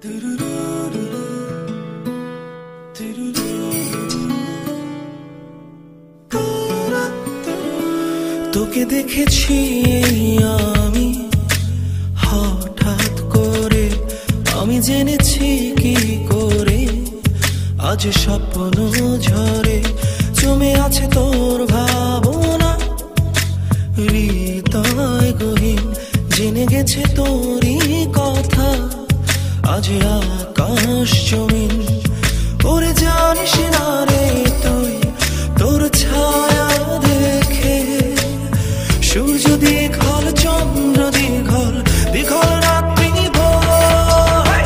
তোকে দেখেছি আমি হঠাৎ করে, আমি জেনেছি কি করে আজ স্বপ্ন ঝরে জমে আছে তোর ভাবনা। হৃদয় গহীন জেনে গেছে তোরই কথা, আজ আকাশ জমিন ওরে জানিস না রে তুই, তোর ছায়া দেখে সূর্য দীঘল চন্দ্র দীঘল দীঘল রাত্রি ভোর।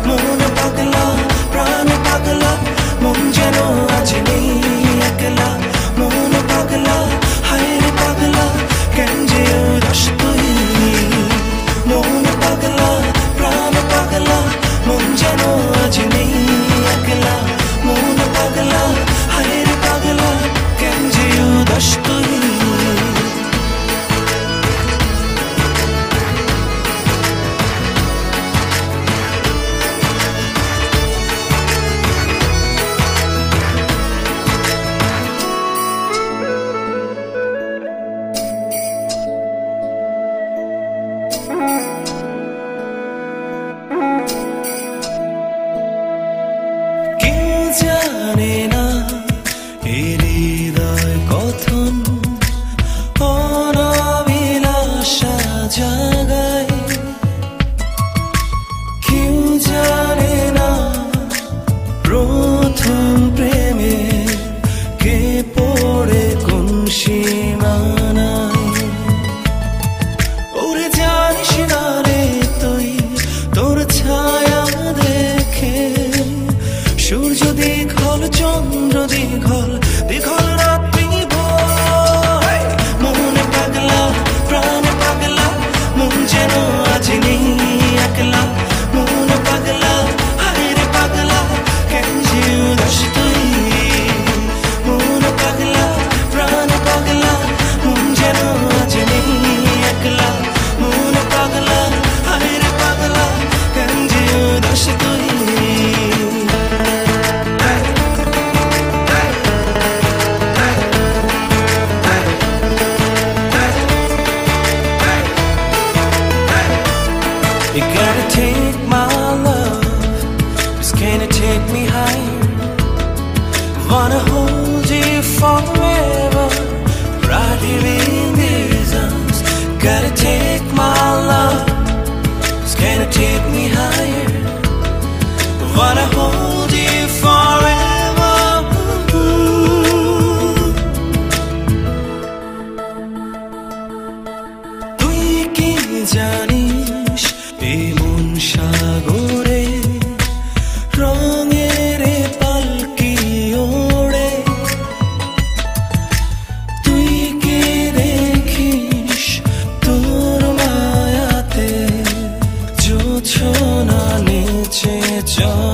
মন পাগলা প্রাণ পাগলা মন যেন আজ নেই একলা, মন পাগলা হায় রে পাগলা কেন যে উদাস তুই। মন পাগলা প্রাণ পাগলা মন যেন আজ নেই একলা, মন পাগলা হায় রে পাগলা কেন যে উদাস তুই। জানে না এই হৃদয় কথন অনাবিলাসা জাগায়, কেউ জানে না প্রথম প্রেমে কে পড়ে কোন সীমানায়। ওরে জানিস না রে তুই, তোর ছায়া দেখে সূর্য দীঘল চন্দ্র দীঘল দীঘল রাত্রি ভোর। মন পাগলা প্রাণ পাগলা মন যেন আজ নেই একলা, মন পাগলা হায় রে পাগলা কেন যে উদাস তুই। মন পাগলা প্রাণ পাগলা মন যেন আজ নেই একলা, মন পাগলা হায় রে পাগলা কেন যে উদাস তুই। You gotta take my love, just can it take me higher? Wanna hold you forever, right here in these arms. Gotta take my love, just can it take me higher? Wanna hold you forever. তুই কি জানিস এমন সাগরে রঙের পালকি ওড়ে, তুই কে দেখিস তোর মায়াতে জোছনা নেচে চল।